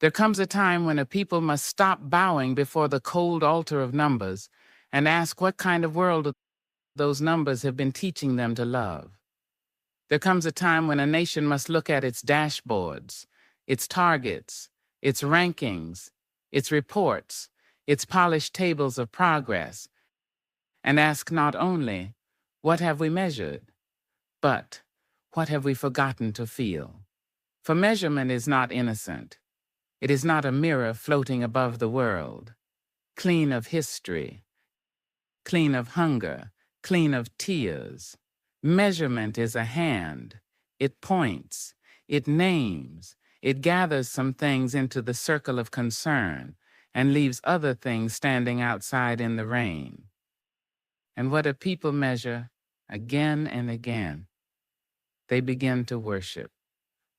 There comes a time when a people must stop bowing before the cold altar of numbers and ask what kind of world those numbers have been teaching them to love. There comes a time when a nation must look at its dashboards, its targets, its rankings, its reports, its polished tables of progress, and ask not only, what have we measured, but what have we forgotten to feel? For measurement is not innocent. It is not a mirror floating above the world, clean of history, clean of hunger, clean of tears. Measurement is a hand. It points, it names, it gathers some things into the circle of concern and leaves other things standing outside in the rain. And what a people measure again and again, they begin to worship.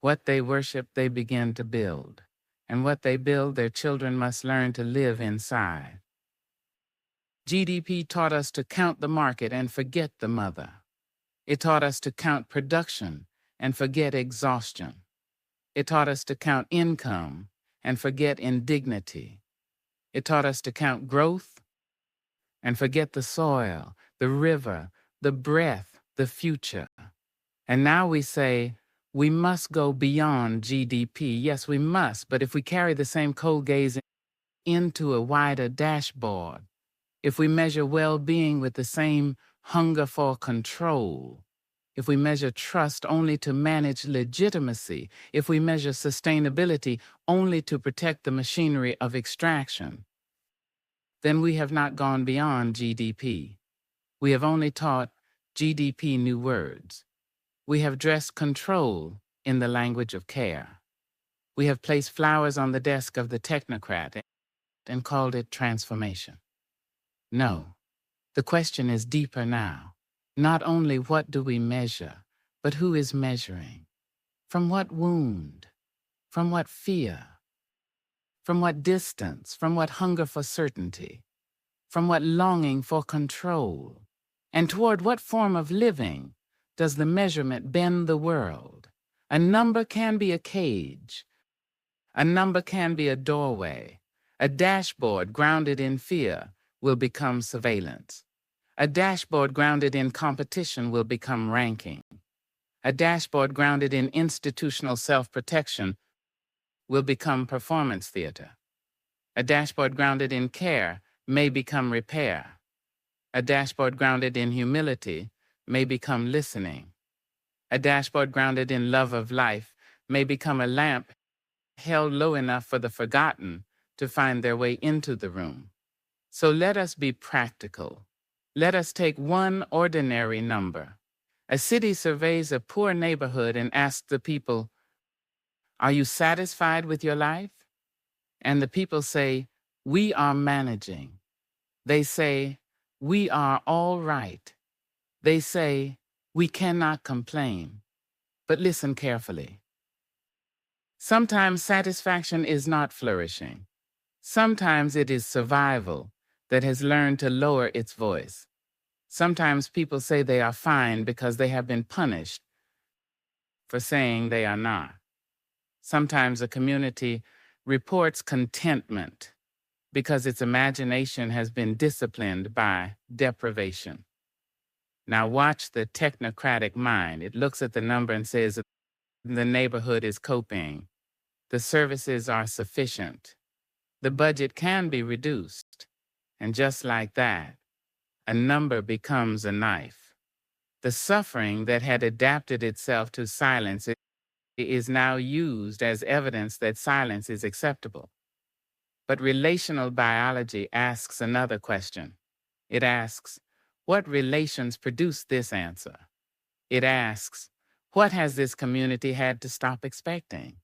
What they worship, they begin to build. And what they build, their children must learn to live inside. GDP taught us to count the market and forget the mother. It taught us to count production and forget exhaustion. It taught us to count income and forget indignity. It taught us to count growth and forget the soil, the river, the breath, the future. And now we say, we must go beyond GDP. Yes, we must, but if we carry the same cold gaze into a wider dashboard, if we measure well-being with the same hunger for control, if we measure trust only to manage legitimacy, if we measure sustainability only to protect the machinery of extraction, then we have not gone beyond GDP. We have only taught GDP new words. We have dressed control in the language of care. We have placed flowers on the desk of the technocrat and called it transformation. No, the question is deeper now. Not only what do we measure, but who is measuring? From what wound? From what fear? From what distance? From what hunger for certainty? From what longing for control? And toward what form of living does the measurement bend the world? A number can be a cage. A number can be a doorway. A dashboard grounded in fear will become surveillance. A dashboard grounded in competition will become ranking. A dashboard grounded in institutional self-protection will become performance theater. A dashboard grounded in care may become repair. A dashboard grounded in humility may become listening. A dashboard grounded in love of life may become a lamp held low enough for the forgotten to find their way into the room. So let us be practical. Let us take one ordinary number. A city surveys a poor neighborhood and asks the people, "Are you satisfied with your life?" And the people say, "We are managing." They say, "We are all right." They say, "We cannot complain." But listen carefully. Sometimes satisfaction is not flourishing. Sometimes it is survival that has learned to lower its voice. Sometimes people say they are fine because they have been punished for saying they are not. Sometimes a community reports contentment because its imagination has been disciplined by deprivation. Now watch the technocratic mind. It looks at the number and says the neighborhood is coping. The services are sufficient. The budget can be reduced. And just like that, a number becomes a knife. The suffering that had adapted itself to silence is now used as evidence that silence is acceptable. But relational biology asks another question. It asks, what relations produce this answer? It asks, what has this community had to stop expecting?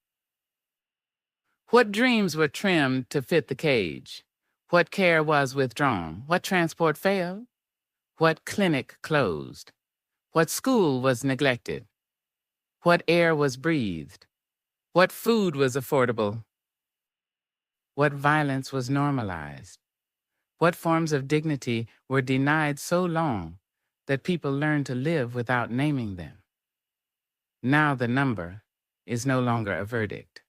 What dreams were trimmed to fit the cage? What care was withdrawn? What transport failed? What clinic closed? What school was neglected? What air was breathed? What food was affordable? What violence was normalized? What forms of dignity were denied so long that people learned to live without naming them? Now the number is no longer a verdict.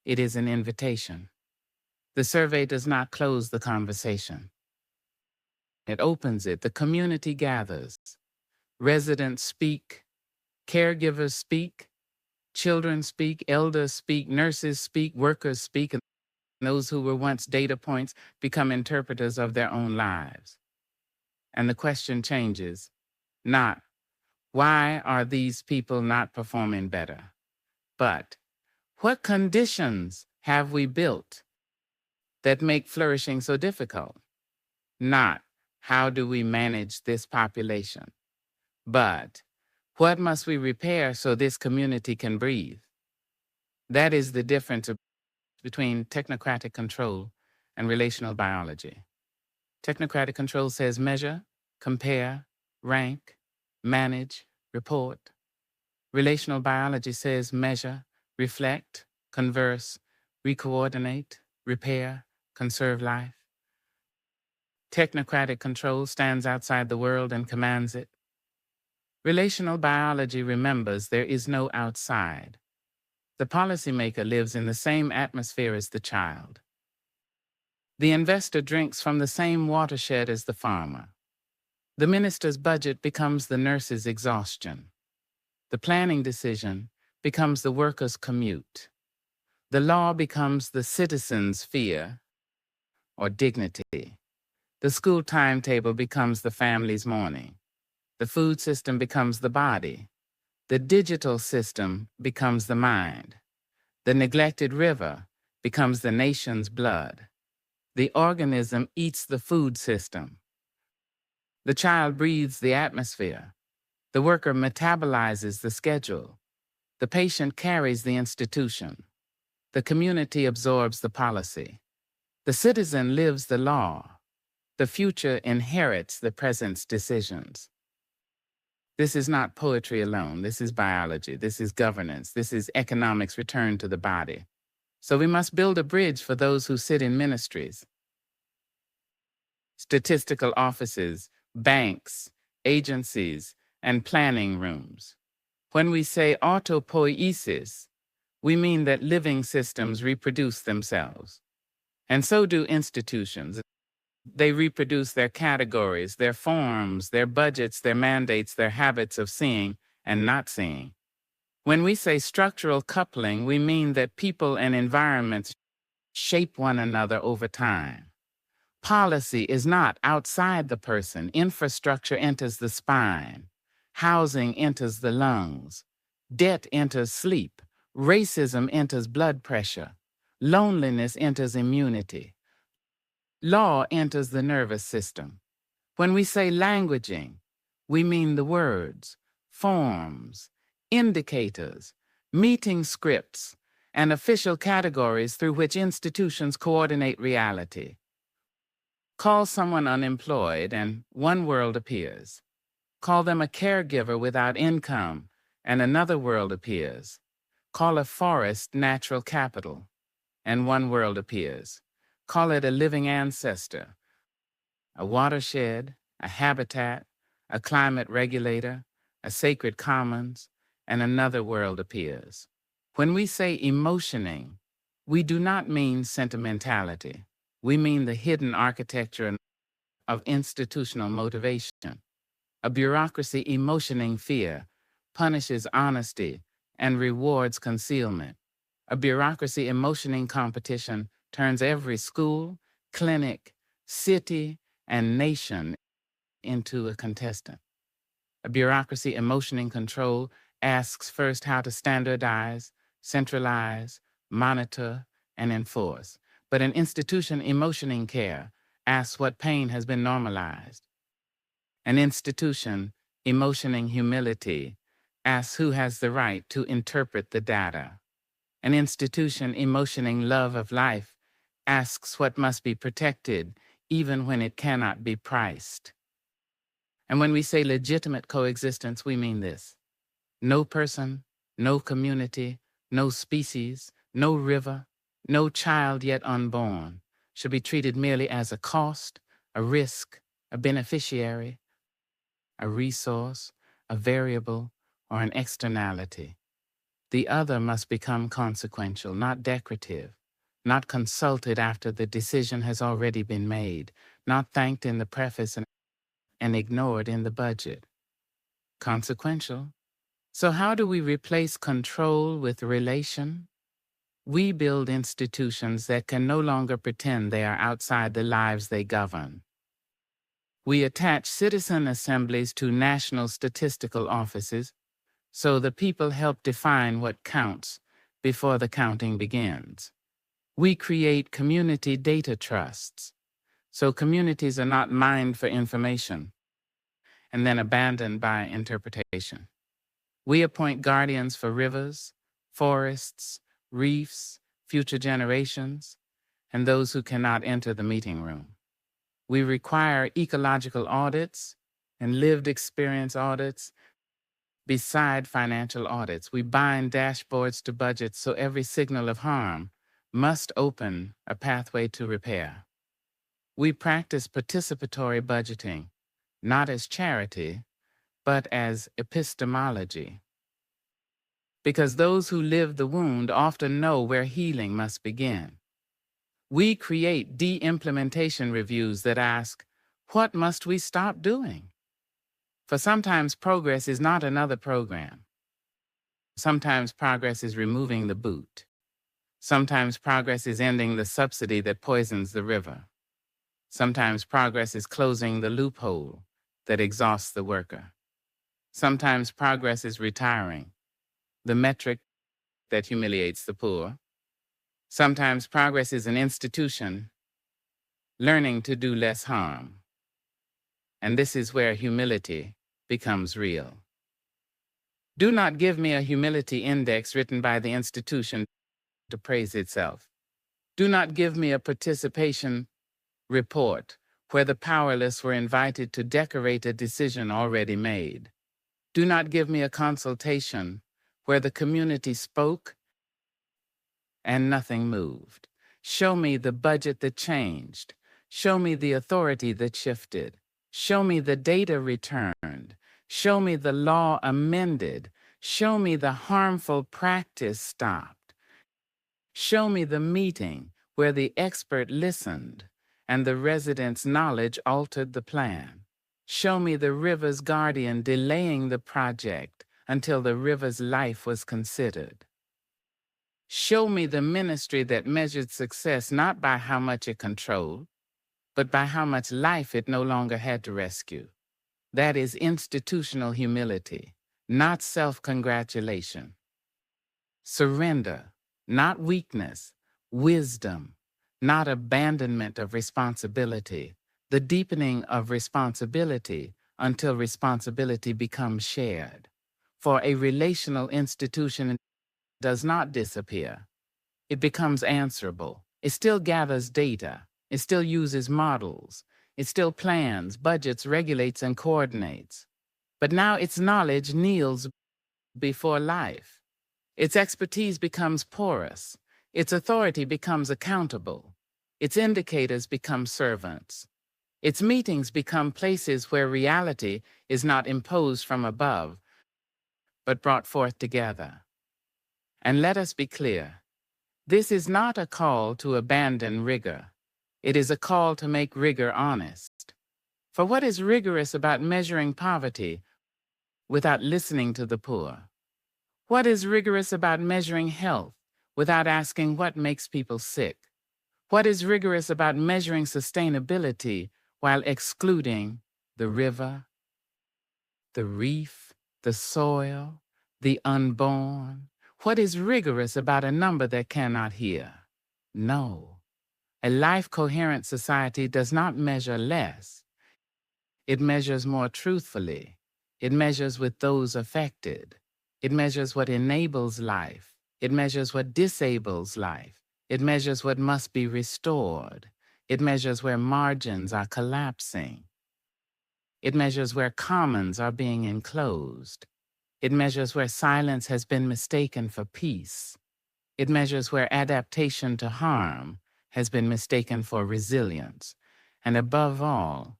it is an invitation. The survey does not close the conversation. It opens it. The community gathers. Residents speak, caregivers speak, children speak, elders speak, nurses speak, workers speak, and those who were once data points become interpreters of their own lives. And the question changes, not why are these people not performing better, but what conditions have we built that make flourishing so difficult? Not how do we manage this population, but what must we repair so this community can breathe? That is the difference between technocratic control and relational biology. Technocratic control says measure, compare, rank, manage, report. Relational biology says measure, reflect, converse, recoordinate, repair, conserve life. Technocratic control stands outside the world and commands it. Relational biology remembers there is no outside. The policymaker lives in the same atmosphere as the child. The investor drinks from the same watershed as the farmer. The minister's budget becomes the nurse's exhaustion. The planning decision becomes the worker's commute. The law becomes the citizen's fear or dignity. The school timetable becomes the family's mourning. The food system becomes the body. The digital system becomes the mind. The neglected river becomes the nation's blood. The organism eats the food system. The child breathes the atmosphere. The worker metabolizes the schedule. The patient carries the institution. The community absorbs the policy. The citizen lives the law. The future inherits the present's decisions. This is not poetry alone. This is biology. This is governance. This is economics returned to the body. So we must build a bridge for those who sit in ministries, statistical offices, banks, agencies, and planning rooms. When we say autopoiesis, we mean that living systems reproduce themselves. And so do institutions. They reproduce their categories, their forms, their budgets, their mandates, their habits of seeing and not seeing. When we say structural coupling, we mean that people and environments shape one another over time. Policy is not outside the person. Infrastructure enters the spine. Housing enters the lungs. Debt enters sleep. Racism enters blood pressure. Loneliness enters immunity. Law enters the nervous system. When we say languaging, we mean the words, forms, indicators, meeting scripts, and official categories through which institutions coordinate reality. Call someone unemployed and one world appears. Call them a caregiver without income and another world appears. Call a forest natural capital and one world appears. Call it a living ancestor, a watershed, a habitat, a climate regulator, a sacred commons, and another world appears. When we say emotioning, we do not mean sentimentality. We mean the hidden architecture of institutional motivation. A bureaucracy emotioning fear punishes honesty and rewards concealment. A bureaucracy emotioning competition turns every school, clinic, city, and nation into a contestant. A bureaucracy emotioning control asks first how to standardize, centralize, monitor, and enforce. But an institution emotioning care asks what pain has been normalized. An institution emotioning humility asks who has the right to interpret the data. An institution emotioning love of life asks what must be protected even when it cannot be priced. And when we say legitimate coexistence, we mean this. No person, no community, no species, no river, no child yet unborn should be treated merely as a cost, a risk, a beneficiary, a resource, a variable, or an externality. The other must become consequential, not decorative, not consulted after the decision has already been made, not thanked in the preface and ignored in the budget. Consequential. So how do we replace control with relation? We build institutions that can no longer pretend they are outside the lives they govern. We attach citizen assemblies to national statistical offices, so the people help define what counts before the counting begins. We create community data trusts, so communities are not mined for information and then abandoned by interpretation. We appoint guardians for rivers, forests, reefs, future generations, and those who cannot enter the meeting room. We require ecological audits and lived experience audits beside financial audits. We bind dashboards to budgets so every signal of harm must open a pathway to repair. We practice participatory budgeting, not as charity, but as epistemology. Because those who live the wound often know where healing must begin. We create de-implementation reviews that ask, what must we stop doing? For sometimes progress is not another program. Sometimes progress is removing the boot. Sometimes progress is ending the subsidy that poisons the river. Sometimes progress is closing the loophole that exhausts the worker. Sometimes progress is retiring the metric that humiliates the poor. Sometimes progress is an institution learning to do less harm. And this is where humility becomes real. Do not give me a humility index written by the institution to praise itself. Do not give me a participation report where the powerless were invited to decorate a decision already made. Do not give me a consultation where the community spoke and nothing moved. Show me the budget that changed. Show me the authority that shifted. Show me the data returned. Show me the law amended. Show me the harmful practice stopped. Show me the meeting where the expert listened and the resident's knowledge altered the plan. Show me the river's guardian delaying the project until the river's life was considered. Show me the ministry that measured success not by how much it controlled, but by how much life it no longer had to rescue. That is institutional humility, not self-congratulation. Surrender, not weakness. Wisdom, not abandonment of responsibility. The deepening of responsibility until responsibility becomes shared. For a relational institution does not disappear. It becomes answerable. It still gathers data. It still uses models. It still plans, budgets, regulates, and coordinates. But now its knowledge kneels before life. Its expertise becomes porous. Its authority becomes accountable. Its indicators become servants. Its meetings become places where reality is not imposed from above, but brought forth together. And let us be clear, this is not a call to abandon rigor. It is a call to make rigor honest. For what is rigorous about measuring poverty without listening to the poor? What is rigorous about measuring health without asking what makes people sick? What is rigorous about measuring sustainability while excluding the river, the reef, the soil, the unborn? What is rigorous about a number that cannot hear? No. A life-coherent society does not measure less. It measures more truthfully. It measures with those affected. It measures what enables life. It measures what disables life. It measures what must be restored. It measures where margins are collapsing. It measures where commons are being enclosed. It measures where silence has been mistaken for peace. It measures where adaptation to harm has been mistaken for resilience. And above all,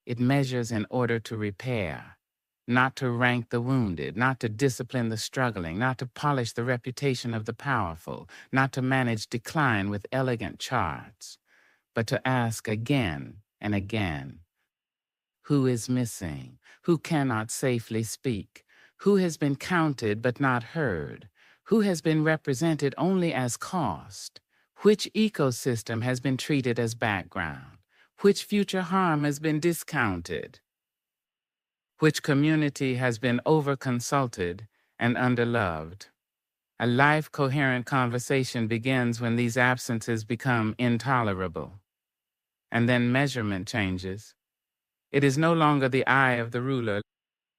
it measures in order to repair, not to rank the wounded, not to discipline the struggling, not to polish the reputation of the powerful, not to manage decline with elegant charts, but to ask again and again, who is missing? Who cannot safely speak? Who has been counted but not heard? Who has been represented only as cost? Which ecosystem has been treated as background? Which future harm has been discounted? Which community has been over-consulted and underloved? A life-coherent conversation begins when these absences become intolerable. And then measurement changes. It is no longer the eye of the ruler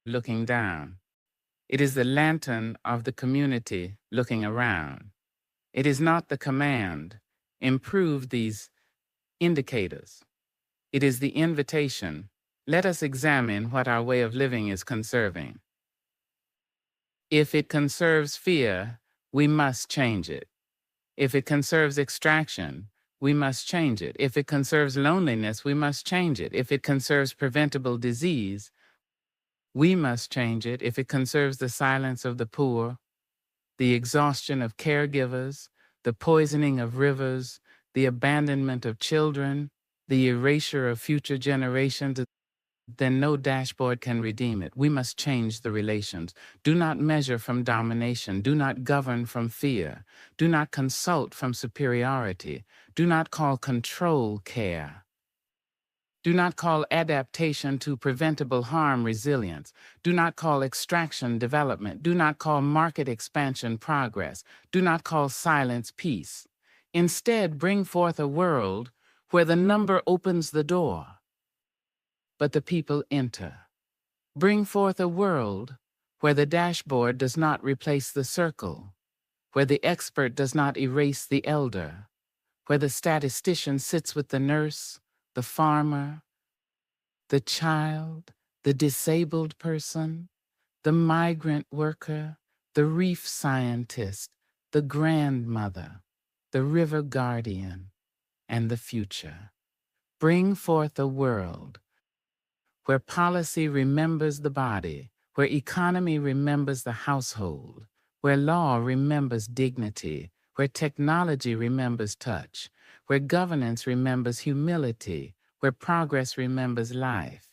looking down. It is the lantern of the community looking around. It is not the command, improve these indicators. It is the invitation, let us examine what our way of living is conserving. If it conserves fear, we must change it. If it conserves extraction, we must change it. If it conserves loneliness, we must change it. If it conserves preventable disease, we must change it. If it conserves the silence of the poor, the exhaustion of caregivers, the poisoning of rivers, the abandonment of children, the erasure of future generations, then no dashboard can redeem it. We must change the relations. Do not measure from domination. Do not govern from fear. Do not consult from superiority. Do not call control care. Do not call adaptation to preventable harm resilience. Do not call extraction development. Do not call market expansion progress. Do not call silence peace. Instead, bring forth a world where the number opens the door, but the people enter. Bring forth a world where the dashboard does not replace the circle, where the expert does not erase the elder, where the statistician sits with the nurse, the farmer, the child, the disabled person, the migrant worker, the reef scientist, the grandmother, the river guardian, and the future. Bring forth a world where policy remembers the body, where economy remembers the household, where law remembers dignity, where technology remembers touch, where governance remembers humility, where progress remembers life.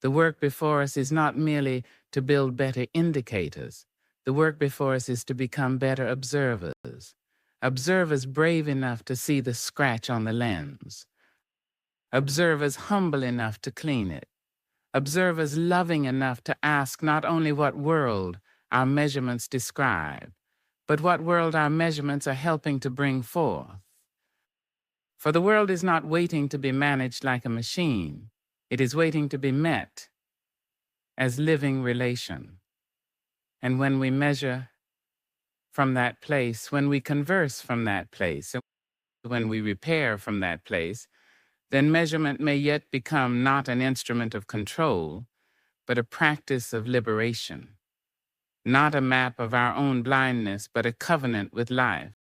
The work before us is not merely to build better indicators. The work before us is to become better observers. Observers brave enough to see the scratch on the lens. Observers humble enough to clean it. Observers loving enough to ask not only what world our measurements describe, but what world our measurements are helping to bring forth. For the world is not waiting to be managed like a machine. It is waiting to be met as living relation. And when we measure from that place, when we converse from that place, when we repair from that place, then measurement may yet become not an instrument of control, but a practice of liberation. Not a map of our own blindness, but a covenant with life.